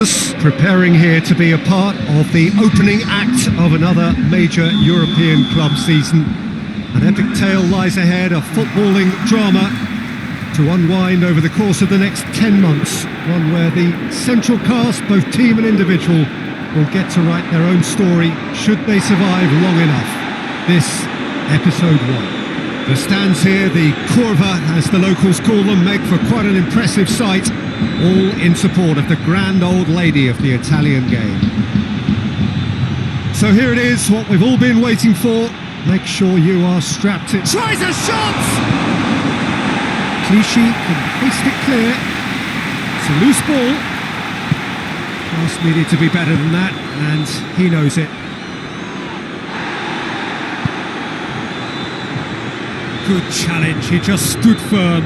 Preparing here to be a part of the opening act of another major European club season. An epic tale lies ahead, a footballing drama to unwind over the course of the next 10 months. One where the central cast, both team and individual, will get to write their own story should they survive long enough. This, episode 1. The stands here, the curva as the locals call them, make for quite an impressive sight, all in support of the grand old lady of the Italian game. So here it is, what we've all been waiting for. Make sure you are strapped in. Tries a shot! Clichy can hoist it clear. It's a loose ball. Pass needed to be better than that, and he knows it. Good challenge, he just stood firm.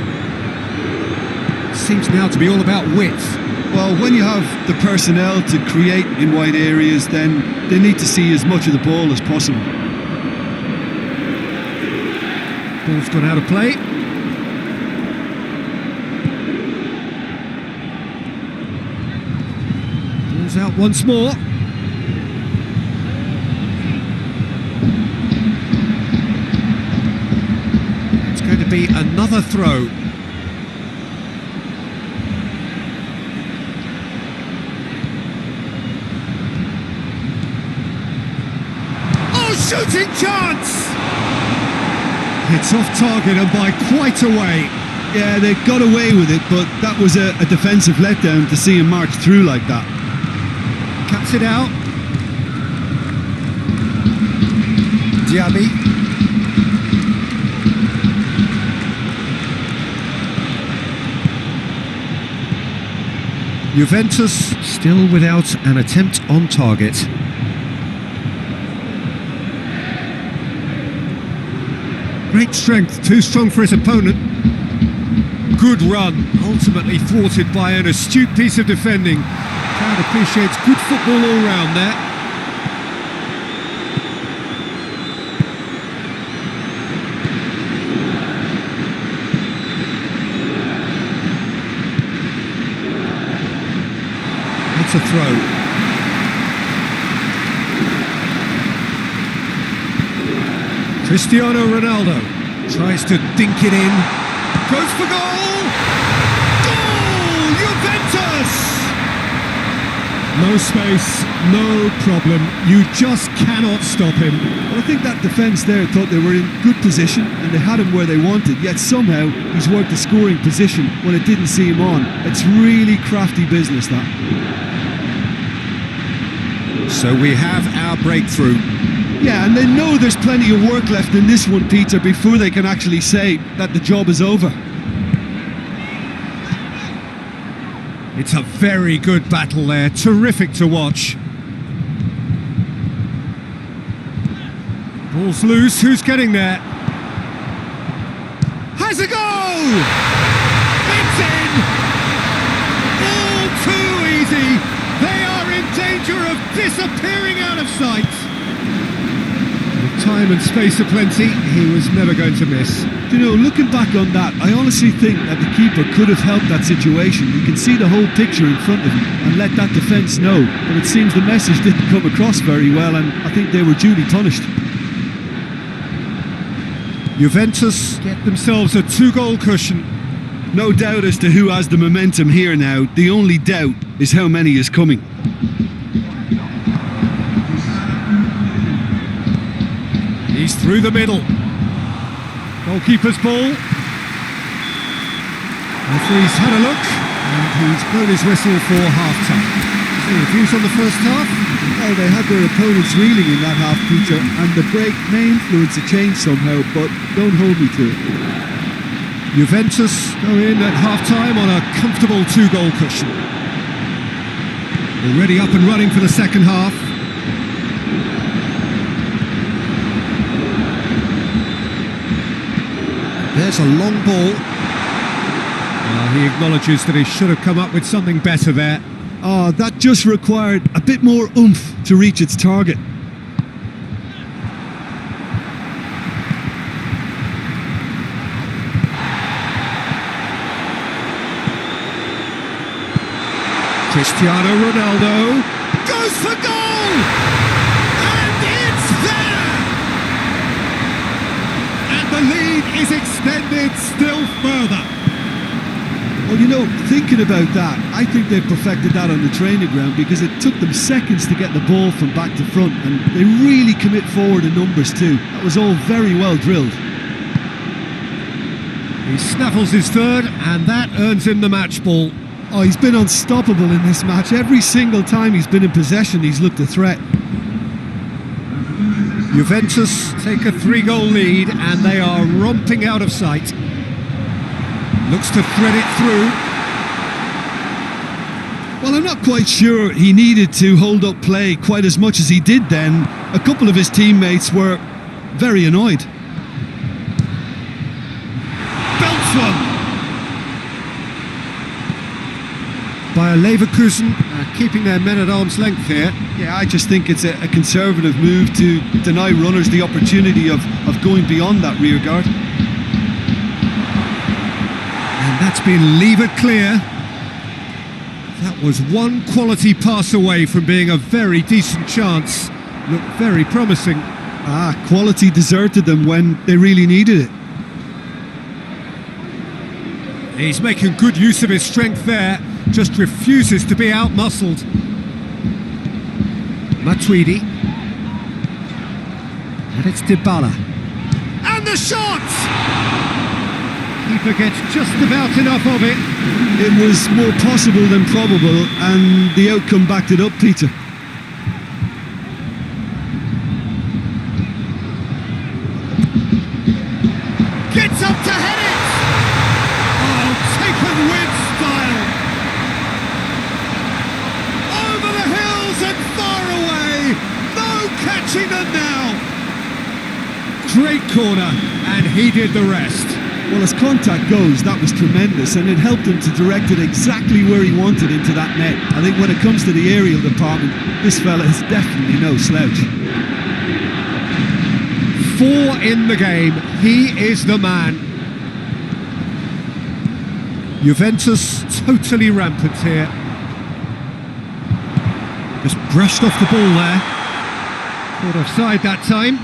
Seems now to be all about width. Well, when you have the personnel to create in wide areas, then they need to see as much of the ball as possible. Ball's gone out of play. Ball's out once more. It's going to be another throw. Shooting chance! It's off target and by quite a way. Yeah, they got away with it, but that was a defensive letdown to see him march through like that. Cuts it out. Diaby. Juventus still without an attempt on target. Great strength, too strong for his opponent. Good run, ultimately thwarted by an astute piece of defending. Crowd appreciates good football all round there. It's a throw. Cristiano Ronaldo tries to dink it in. Goes for goal! Goal! Juventus! No space, no problem. You just cannot stop him. Well, I think that defence there thought they were in good position and they had him where they wanted, yet somehow he's worked the scoring position when it didn't see him on. It's really crafty business, that. So we have our breakthrough. Yeah, and they know there's plenty of work left in this one, Peter, before they can actually say that the job is over. It's a very good battle there, terrific to watch. Ball's loose, who's getting there? Has a goal! It's in! All too easy! They are in danger of disappearing out of sight! Time and space aplenty, he was never going to miss. You know, looking back on that, I honestly think that the keeper could have helped that situation. You can see the whole picture in front of him and let that defence know. But it seems the message didn't come across very well, and I think they were duly punished. Juventus get themselves a 2-goal cushion. No doubt as to who has the momentum here now. The only doubt is how many is coming. He's through the middle. Goalkeeper's ball. Referee's had a look and he's blown his whistle for half-time. Any views on the first half? Well, they had their opponents reeling in that half, Peter, and the break may influence a change somehow, but don't hold me to it. Juventus go in at half-time on a comfortable 2-goal cushion. Already up and running for the second half. There's a long ball. He acknowledges that he should have come up with something better there. Oh, that just required a bit more oomph to reach its target. Cristiano Ronaldo goes for goal! And it's there! And the lead is extended still further. Well, you know, thinking about that, I think they perfected that on the training ground because it took them seconds to get the ball from back to front, and they really commit forward in numbers too. That was all very well drilled. He snaffles his third, and that earns him the match ball. Oh, he's been unstoppable in this match. Every single time he's been in possession, he's looked a threat. Juventus take a 3-goal lead, and they are romping out of sight. Looks to thread it through. Well, I'm not quite sure he needed to hold up play quite as much as he did then. A couple of his teammates were very annoyed. Belts one! By Leverkusen, keeping their men at arm's length here. Yeah, I just think it's a conservative move to deny runners the opportunity of going beyond that rear guard. And that's been levered clear. That was one quality pass away from being a very decent chance. Looked very promising. Quality deserted them when they really needed it. He's making good use of his strength there. Just refuses to be out-muscled. Matuidi. And it's Dybala. And the shot! Keeper gets just about enough of it. It was more possible than probable, and the outcome backed it up, Peter. Gets up to head it! Oh, taken with style! Over the hills and far away! No catching them now! Great corner, and he did the rest. Well, as contact goes, that was tremendous, and it helped him to direct it exactly where he wanted into that net. I think when it comes to the aerial department, this fella is definitely no slouch. 4 in the game, he is the man. Juventus totally rampant here. Just brushed off the ball there. Caught offside that time.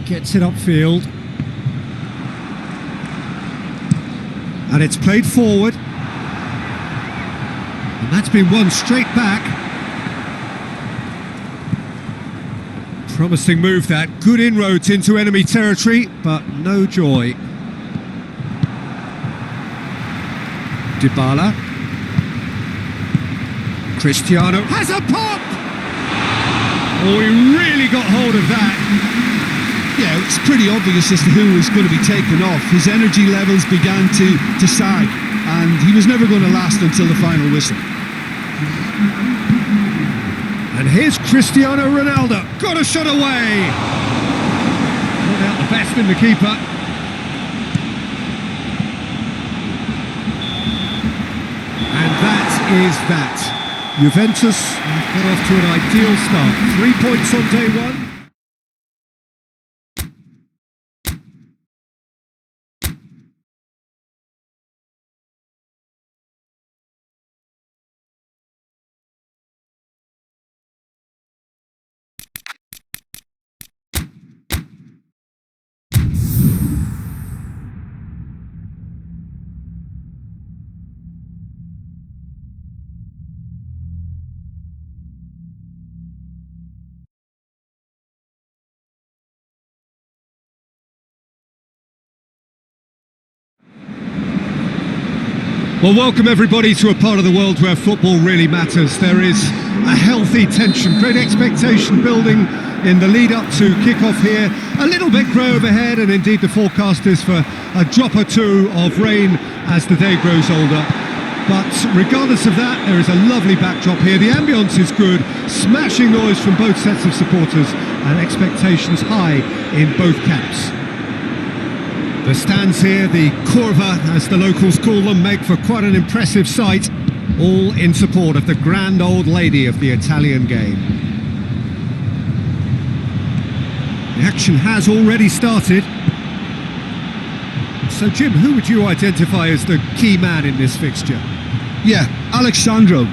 Gets it upfield. And it's played forward. And that's been won straight back. Promising move that. Good inroads into enemy territory, but no joy. Dybala. Cristiano has a pop! Oh, he really got hold of that. Yeah, it's pretty obvious as to who was going to be taken off. His energy levels began to sag, and he was never going to last until the final whistle. And here's Cristiano Ronaldo. Got a shot away. Not out the best in the keeper. And that is that. Juventus got off to an ideal start. 3 points on day one. Well, welcome everybody to a part of the world where football really matters. There is a healthy tension, great expectation building in the lead up to kick-off here. A little bit grey overhead, and indeed the forecast is for a drop or two of rain as the day grows older. But regardless of that, there is a lovely backdrop here. The ambience is good, smashing noise from both sets of supporters, and expectations high in both camps. The stands here, the curva as the locals call them, make for quite an impressive sight, all in support of the grand old lady of the Italian game. The action has already started. So, Jim, who would you identify as the key man in this fixture? Yeah, Alexandro.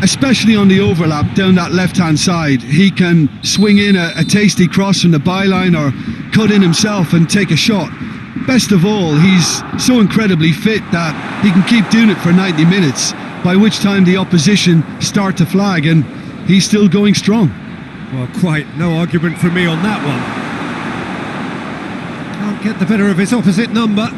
Especially on the overlap down that left-hand side. He can swing in a tasty cross from the byline or cut in himself and take a shot. Best of all, he's so incredibly fit that he can keep doing it for 90 minutes, by which time the opposition start to flag, and he's still going strong. Well, quite no argument from me on that one. Can't get the better of his opposite number.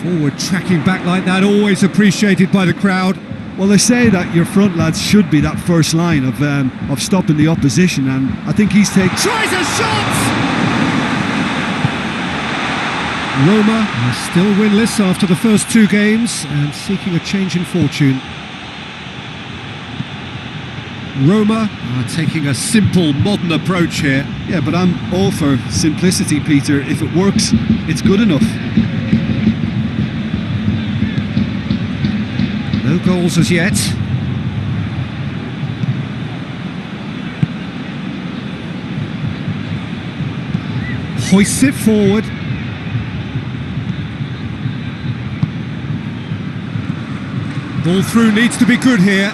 Forward tracking back like that, always appreciated by the crowd. Well, they say that your front lads should be that first line of stopping the opposition, and I think he's taken... Tries a shot! Roma are still winless after the first two games and seeking a change in fortune. Roma are taking a simple, modern approach here. Yeah, but I'm all for simplicity, Peter. If it works, it's good enough. No goals as yet. Hoists it forward. Ball through needs to be good here.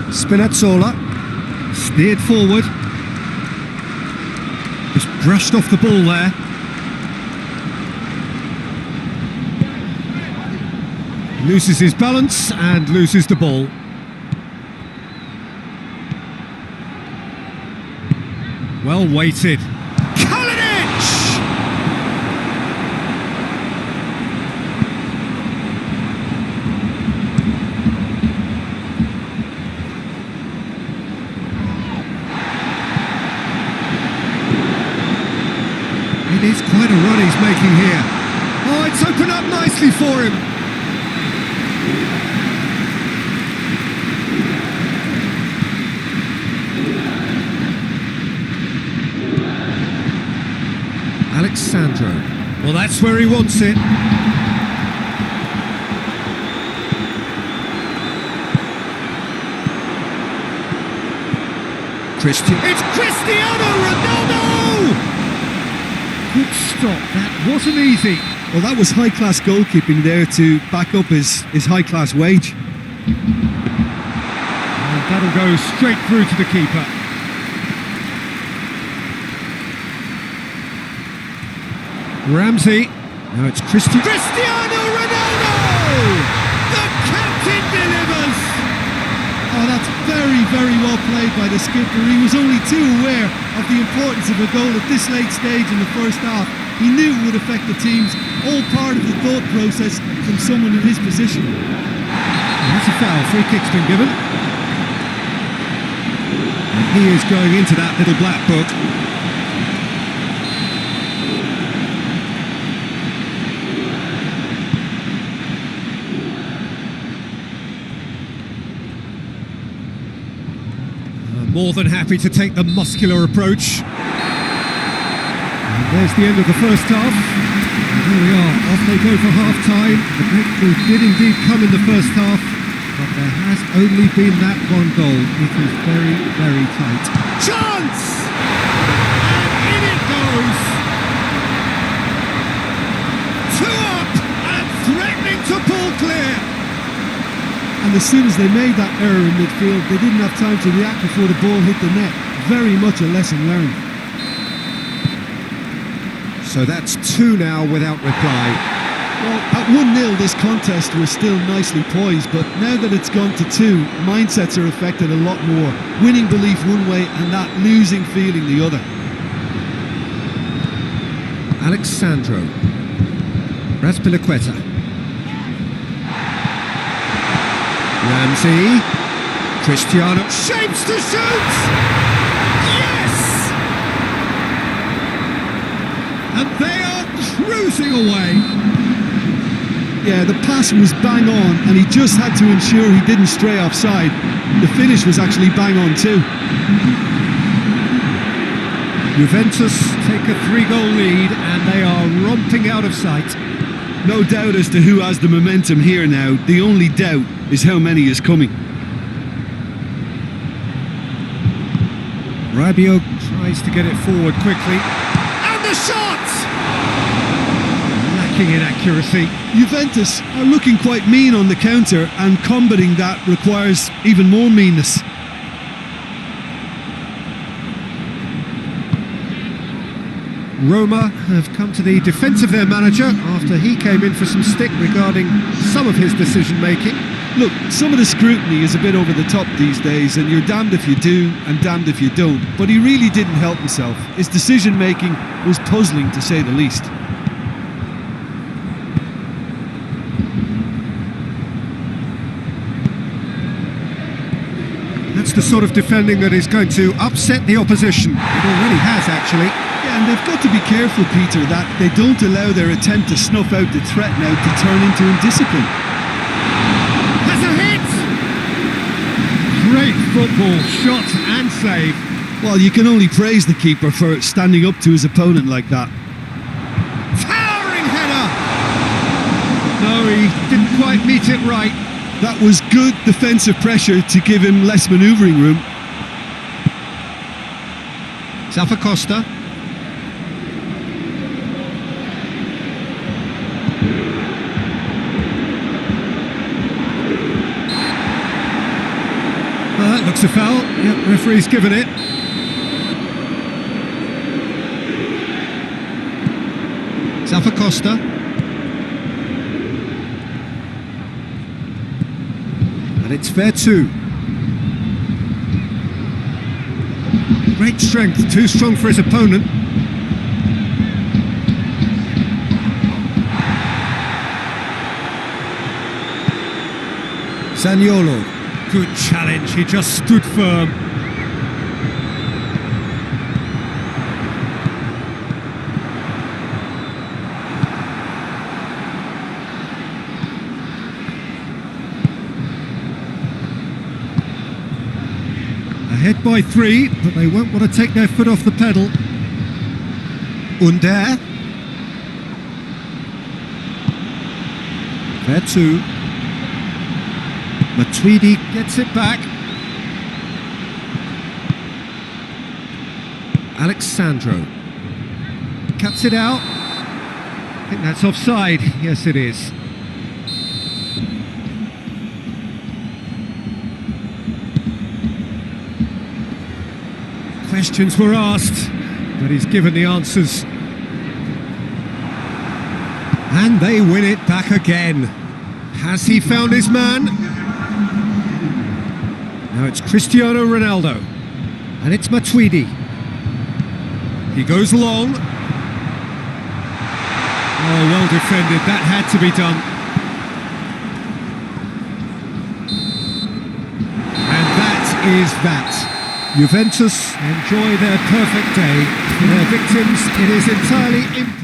Spinazzola, steered forward. Just brushed off the ball there. Loses his balance and loses the ball. Well weighted. It is quite a run he's making here. Oh, it's opened up nicely for him. Alexandro. Well, that's where he wants it. It's Cristiano Ronaldo! Good stop, that wasn't easy. Well, that was high-class goalkeeping there to back up his high-class wage. And that'll go straight through to the keeper. Ramsey. Now it's Cristiano Ronaldo! The captain delivers! Oh, that's very, very well played by the skipper. He was only too aware of the importance of a goal at this late stage in the first half. He knew it would affect the teams, all part of the thought process from someone in his position. That's a foul, free kick's been given. And he is going into that little black book. More than happy to take the muscular approach. And there's the end of the first half. And here we are, off they go for half-time. The breakthrough did indeed come in the first half, but there has only been that one goal. It is very, very tight. Chance! And in it goes! Two up and threatening to pull clear. And as soon as they made that error in midfield, they didn't have time to react before the ball hit the net. Very much a lesson learned. So that's two now without reply. Well, at 1-0 this contest was still nicely poised, but now that it's gone to two, mindsets are affected a lot more. Winning belief one way and that losing feeling the other. Alexandro. Razpilicueta. Ramsey, Cristiano, shapes to shoot! Yes! And they are cruising away. Yeah, the pass was bang on and he just had to ensure he didn't stray offside. The finish was actually bang on too. Juventus take a 3-goal lead and they are romping out of sight. No doubt as to who has the momentum here now. The only doubt is how many is coming. Rabiot tries to get it forward quickly. And the shot! Lacking in accuracy. Juventus are looking quite mean on the counter, and combating that requires even more meanness. Roma have come to the defence of their manager after he came in for some stick regarding some of his decision-making. Look, some of the scrutiny is a bit over the top these days, and you're damned if you do and damned if you don't. But he really didn't help himself. His decision-making was puzzling, to say the least. That's the sort of defending that is going to upset the opposition. It already has, actually. Yeah, and they've got to be careful, Peter, that they don't allow their attempt to snuff out the threat now to turn into indiscipline. Has a hit! Great football, shot and save. Well, you can only praise the keeper for standing up to his opponent like that. Towering header! No, he didn't quite meet it right. That was good defensive pressure to give him less manoeuvring room. Costa. That looks a foul. Yep, referee's given it. Costa. And it's fair too. Great strength, too strong for his opponent. Zaniolo. Good challenge, he just stood firm. Ahead by 3, but they won't want to take their foot off the pedal. Under. Fair 2. Matuidi gets it back. Alexandro cuts it out. I think that's offside. Yes, it is. Questions were asked, but he's given the answers. And they win it back again. Has he found his man? Now it's Cristiano Ronaldo. And it's Matuidi. He goes long. Oh, well defended. That had to be done. And that is that. Juventus enjoy their perfect day. For their victims, it is entirely imperfect.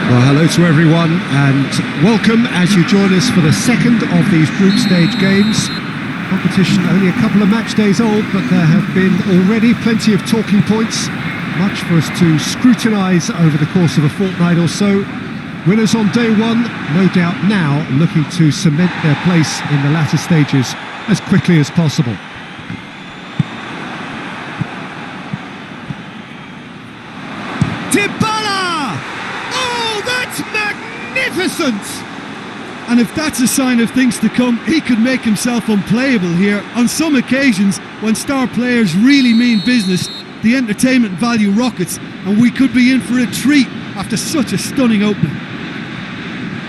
Well, hello to everyone and welcome as you join us for the second of these group stage games. Competition only a couple of match days old, but there have been already plenty of talking points, much for us to scrutinise over the course of a fortnight or so. Winners on day one, no doubt now looking to cement their place in the latter stages as quickly as possible. Dybala! Oh, that's magnificent! And if that's a sign of things to come, he could make himself unplayable here. On some occasions, when star players really mean business, the entertainment value rockets, and we could be in for a treat after such a stunning opening.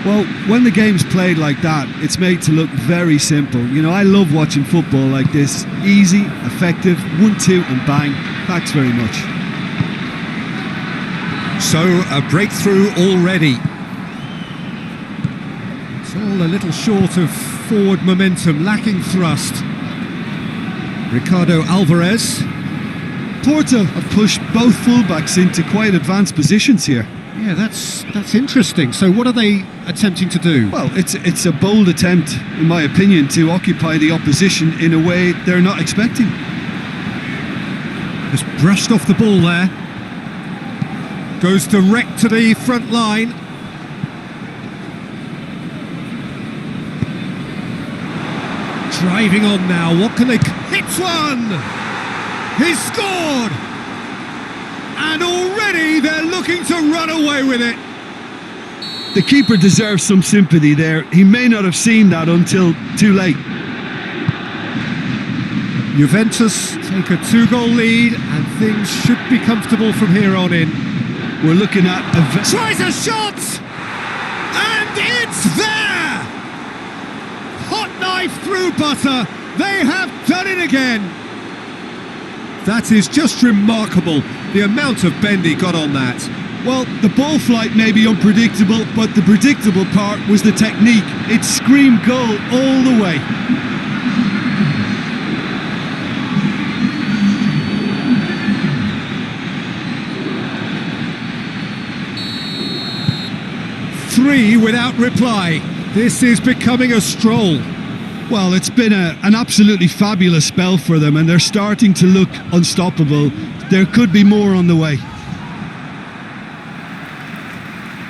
Well, when the game's played like that, it's made to look very simple. You know, I love watching football like this. Easy, effective, 1-2 and bang. Thanks very much. So, a breakthrough already. It's all a little short of forward momentum, lacking thrust. Ricardo Alvarez. Porto have pushed both fullbacks into quite advanced positions here. Yeah, that's interesting. So what are they attempting to do? Well, it's a bold attempt, in my opinion, to occupy the opposition in a way they're not expecting. Just brushed off the ball there. Goes direct to the front line. Driving on now. What can they... Hits one! He's scored! And already they're looking to run away with it. The keeper deserves some sympathy there. He may not have seen that until too late. Juventus take a 2-goal lead and things should be comfortable from here on in. We're looking at a... Tries a shot! And it's there! Hot knife through butter. They have done it again. That is just remarkable, the amount of bend he got on that. Well, the ball flight may be unpredictable, but the predictable part was the technique. It screamed goal all the way. Three without reply. This is becoming a stroll. Well, it's been an absolutely fabulous spell for them, and they're starting to look unstoppable. There could be more on the way.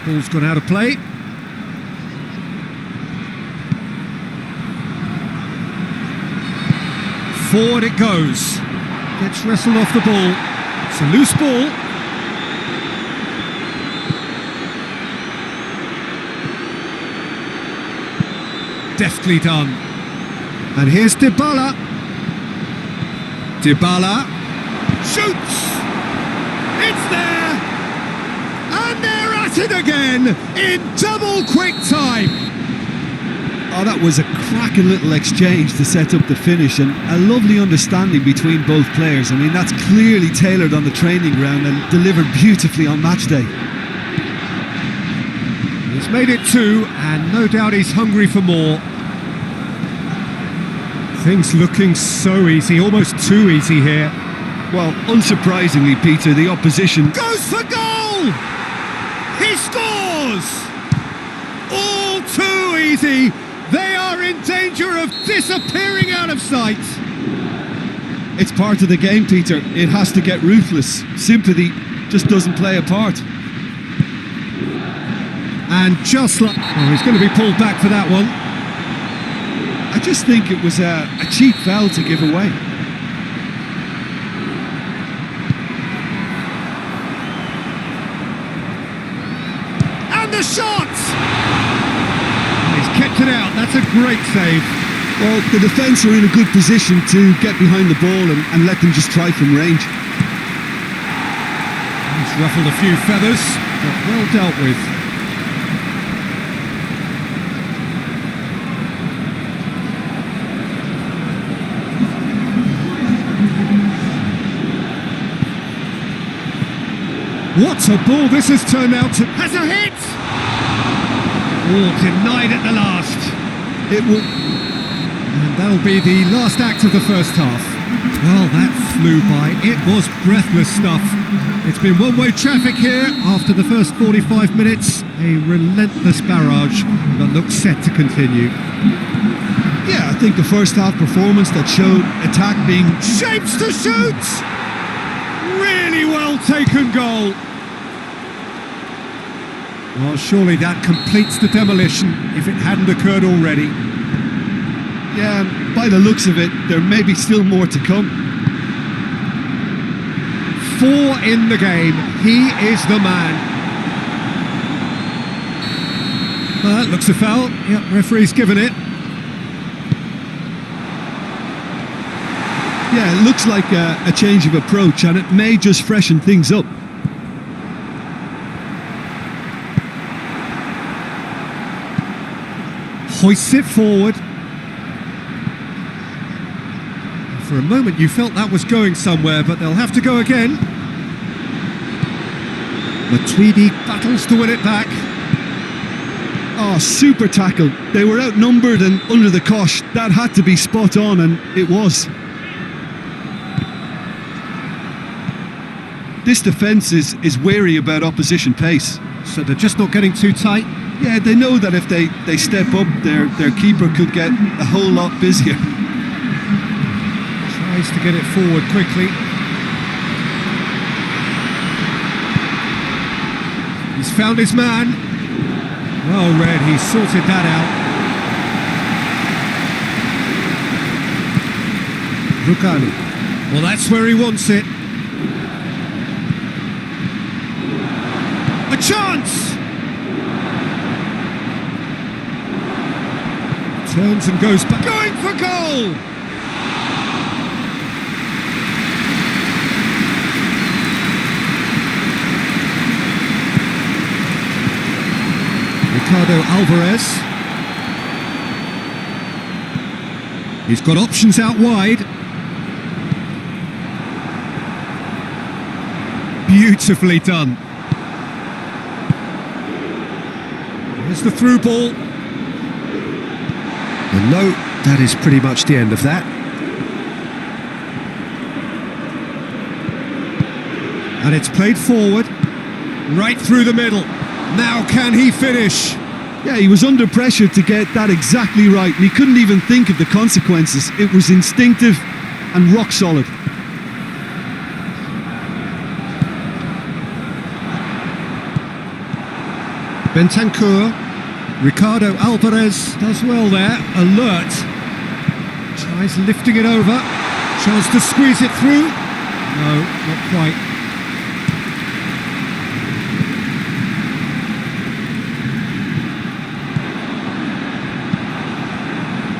Ball's gone out of play. Forward it goes. Gets wrestled off the ball. It's a loose ball. Deftly done. And here's Dybala. Dybala shoots! It's there! And they're at it again in double quick time. Oh, that was a cracking little exchange to set up the finish, and a lovely understanding between both players. I mean, that's clearly tailored on the training ground and delivered beautifully on match day. He's made it 2, and no doubt he's hungry for more. Things looking so easy, almost too easy here. Well, unsurprisingly, Peter, the opposition... Goes for goal! He scores! All too easy! They are in danger of disappearing out of sight! It's part of the game, Peter. It has to get ruthless. Sympathy just doesn't play a part. And just like... Oh, he's going to be pulled back for that one. I just think it was a cheap foul to give away. And the shot! He's kept it out. That's a great save. Well, the defence are in a good position to get behind the ball and let them just try from range. He's ruffled a few feathers, but well dealt with. What a ball this has turned out to... Has a hit! Oh, denied at the last. It will... And that'll be the last act of the first half. Well, that flew by. It was breathless stuff. It's been one-way traffic here after the first 45 minutes. A relentless barrage that looks set to continue. Yeah, I think the first half performance that showed attack being... Shapes to shoot! Really well taken goal. Well, surely that completes the demolition if it hadn't occurred already. Yeah, by the looks of it, there may be still more to come. 4 in the game. He is the man. Well, that looks a foul. Yep, referee's given it. Yeah, it looks like a change of approach, and it may just freshen things up. Hoists it forward. For a moment you felt that was going somewhere, but they'll have to go again. Matuidi battles to win it back. Oh, super tackle. They were outnumbered and under the cosh. That had to be spot on, and it was. This defence is wary about opposition pace. So they're just not getting too tight. Yeah, they know that if they step up, their keeper could get a whole lot busier. Tries to get it forward quickly. He's found his man. Well read, he's sorted that out. Rukani. Well, that's where he wants it. A chance! Turns and goes back. Going for goal! Ricardo Alvarez. He's got options out wide. Beautifully done. Here's the through ball. And no, that is pretty much the end of that. And it's played forward, right through the middle. Now can he finish? Yeah, he was under pressure to get that exactly right, and he couldn't even think of the consequences. It was instinctive and rock solid. Bentancur, Ricardo Alvarez does well there, alert. Tries lifting it over, chance to squeeze it through. No, not quite.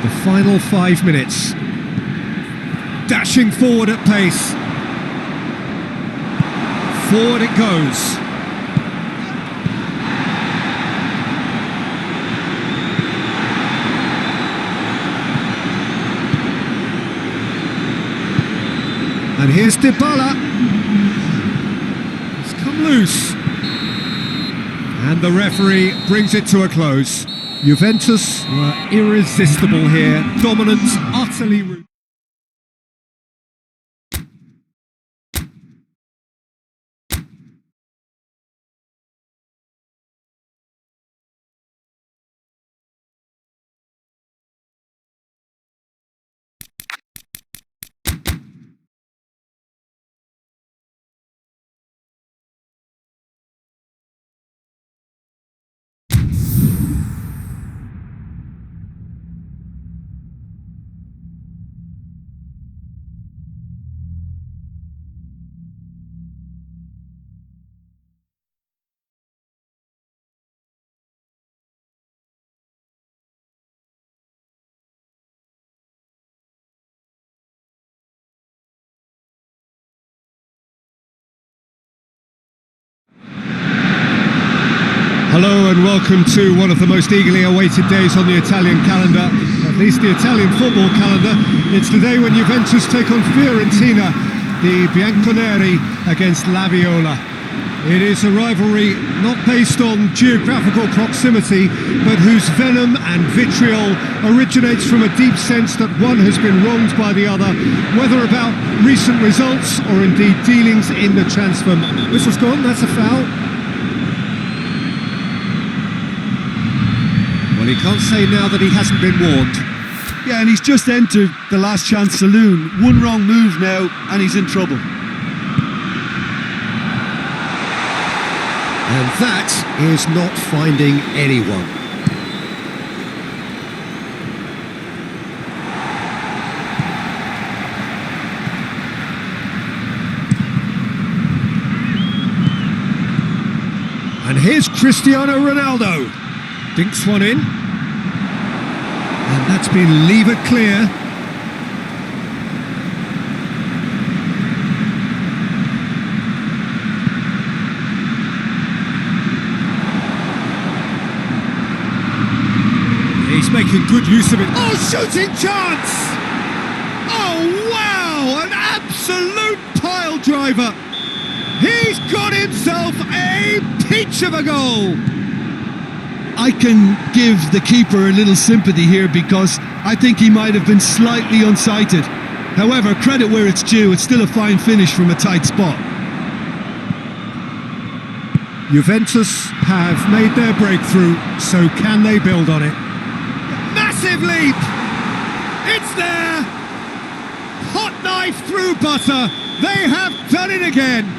The final 5 minutes. Dashing forward at pace. Forward it goes. And here's Dybala. It's come loose. And the referee brings it to a close. Juventus were irresistible here. Dominance utterly ruthless. Hello and welcome to one of the most eagerly awaited days on the Italian calendar, at least the Italian football calendar. It's the day when Juventus take on Fiorentina, the Bianconeri against La Viola. It is a rivalry not based on geographical proximity, but whose venom and vitriol originates from a deep sense that one has been wronged by the other, whether about recent results or indeed dealings in the transfer. Whistle's gone, that's a foul. Well, he can't say now that he hasn't been warned. Yeah, and he's just entered the last chance saloon. One wrong move now, and he's in trouble. And that is not finding anyone. And here's Cristiano Ronaldo. Dinks one in. And that's been levered clear. He's making good use of it. Oh, shooting chance! Oh, wow! An absolute pile driver. He's got himself a peach of a goal. I can give the keeper a little sympathy here because I think he might have been slightly unsighted. However, credit where it's due, it's still a fine finish from a tight spot. Juventus have made their breakthrough, so can they build on it? Massive leap! It's there! Hot knife through butter! They have done it again!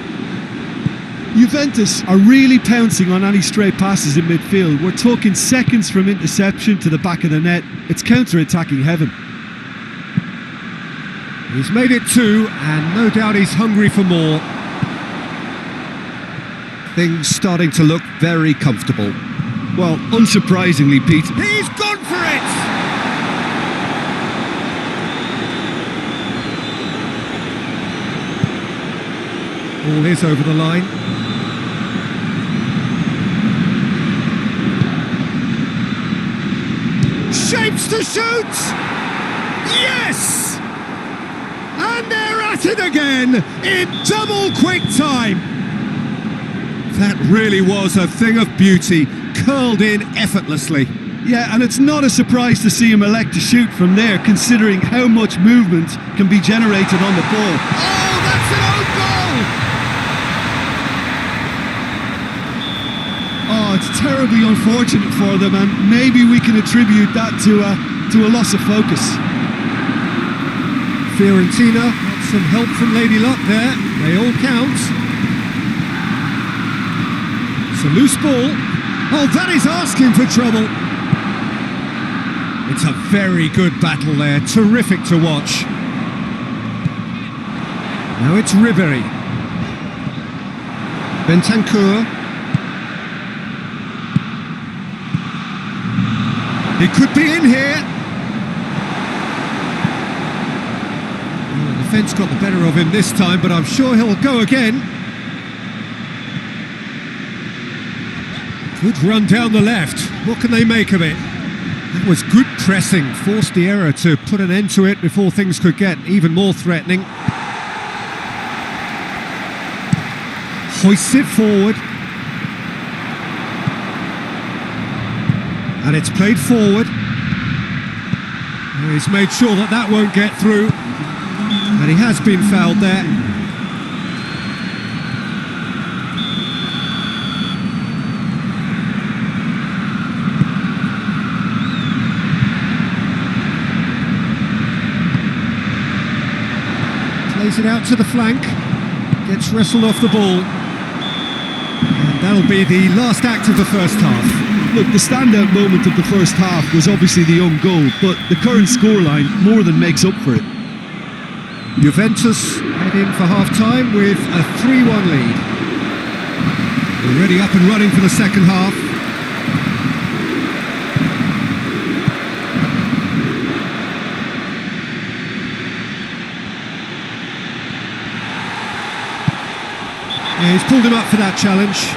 Juventus are really pouncing on any stray passes in midfield. We're talking seconds from interception to the back of the net. It's counter-attacking heaven. He's made it two, and no doubt he's hungry for more. Things starting to look very comfortable. Well, unsurprisingly, Pete. He's gone for it! Ball is over the line. Shapes to shoot! Yes! And they're at it again in double quick time. That really was a thing of beauty, curled in effortlessly. Yeah, and it's not a surprise to see him elect to shoot from there, considering how much movement can be generated on the ball. Oh, that's an own goal! Oh, it's terribly unfortunate for them, and maybe we can attribute that to a loss of focus. Fiorentina got some help from Lady Luck there. They all count. It's a loose ball. Oh, that is asking for trouble. It's a very good battle there. Terrific to watch. Now it's Ribery. Bentancur. He could be in here. Well, the defence got the better of him this time, but I'm sure he'll go again. Good run down the left. What can they make of it? That was good pressing. Forced the error to put an end to it before things could get even more threatening. Hoists it forward. And it's played forward. He's made sure that that won't get through. And he has been fouled there. Plays it out to the flank. Gets wrestled off the ball. And that'll be the last act of the first half. Look, the standout moment of the first half was obviously the own goal, but the current scoreline more than makes up for it. Juventus head in for half-time with a 3-1 lead. Already up and running for the second half. Yeah, he's pulled him up for that challenge.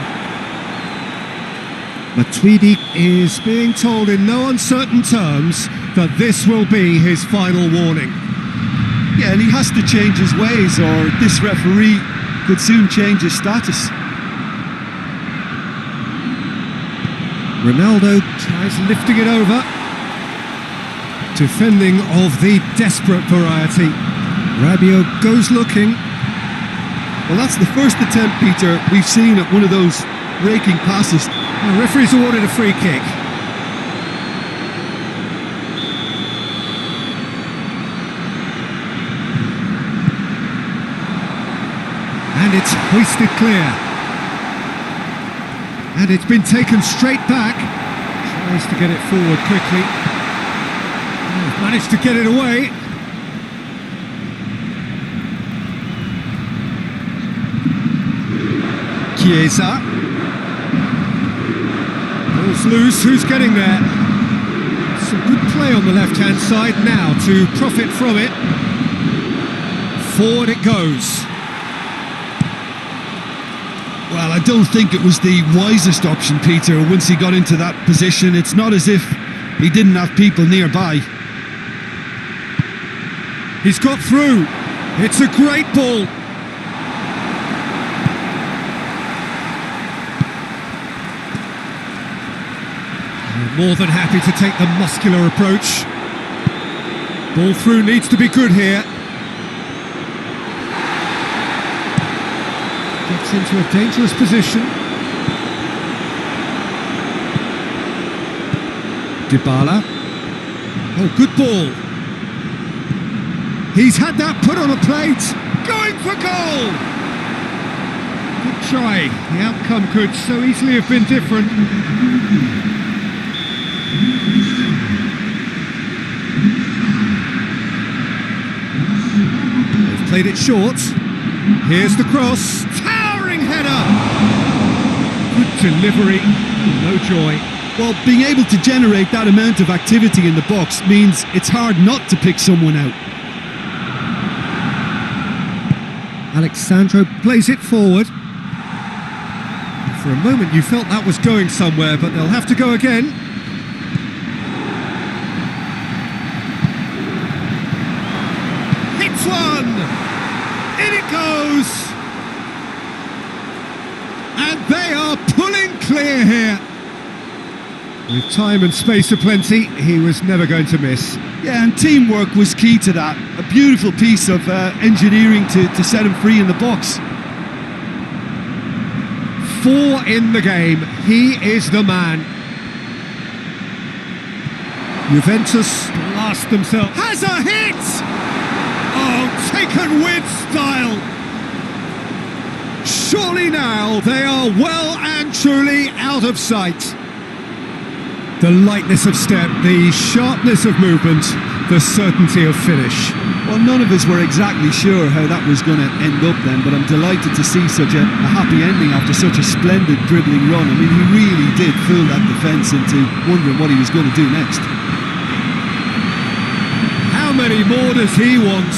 Matuidi is being told in no uncertain terms that this will be his final warning. Yeah, and he has to change his ways or this referee could soon change his status. Ronaldo tries lifting it over. Defending of the desperate variety. Rabiot goes looking. Well, that's the first attempt, Peter, we've seen at one of those raking passes. The referee's awarded a free kick. And it's hoisted clear. And it's been taken straight back. Tries to get it forward quickly. Oh, managed to get it away. Chiesa. Ball's loose, who's getting there? Some good play on the left-hand side now to profit from it. Forward it goes. Well, I don't think it was the wisest option, Peter, once he got into that position. It's not as if he didn't have people nearby. He's got through. It's a great ball. More than happy to take the muscular approach. Ball through needs to be good here. Gets into a dangerous position. Dybala. Oh, good ball. He's had that put on a plate. Going for goal. Good try. The outcome could so easily have been different. They've played it short. Here's the cross. Towering header. Good delivery. No joy. Well, being able to generate that amount of activity in the box means it's hard not to pick someone out. Alexandro plays it forward. For a moment you felt that was going somewhere, but they'll have to go again. Hits one! In it goes! And they are pulling clear here. With time and space aplenty, he was never going to miss. Yeah, and teamwork was key to that. A beautiful piece of engineering to set him free in the box. 4 in the game. He is the man. Juventus blast themselves. Has a hit! Oh, taken with style. Surely now they are well and truly out of sight. The lightness of step, the sharpness of movement, the certainty of finish. Well, none of us were exactly sure how that was going to end up then, but I'm delighted to see such a happy ending after such a splendid dribbling run. I mean, he really did fool that defence into wondering what he was going to do next. How many more does he want?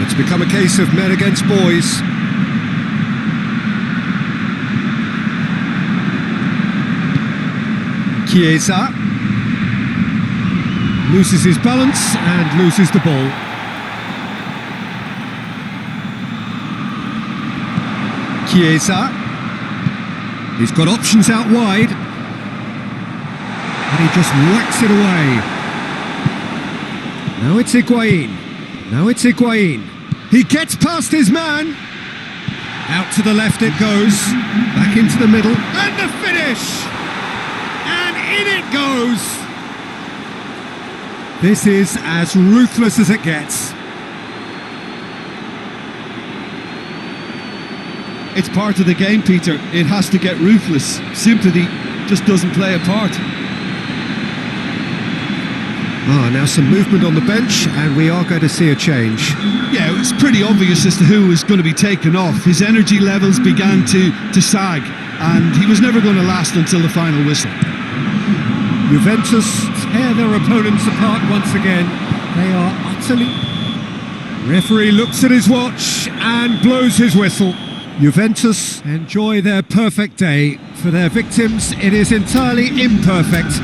It's become a case of men against boys. Chiesa loses his balance and loses the ball. Chiesa, he's got options out wide and he just whacks it away. Now it's Higuain. He gets past his man. Out to the left it goes, back into the middle, and the finish! And in it goes! This is as ruthless as it gets. It's part of the game, Peter. It has to get ruthless. Sympathy just doesn't play a part. Now some movement on the bench, and we are going to see a change. Yeah, it's pretty obvious as to who was going to be taken off. His energy levels began to sag, and he was never going to last until the final whistle. Juventus tear their opponents apart once again. They are utterly... Referee looks at his watch and blows his whistle. Juventus enjoy their perfect day. For their victims, it is entirely imperfect.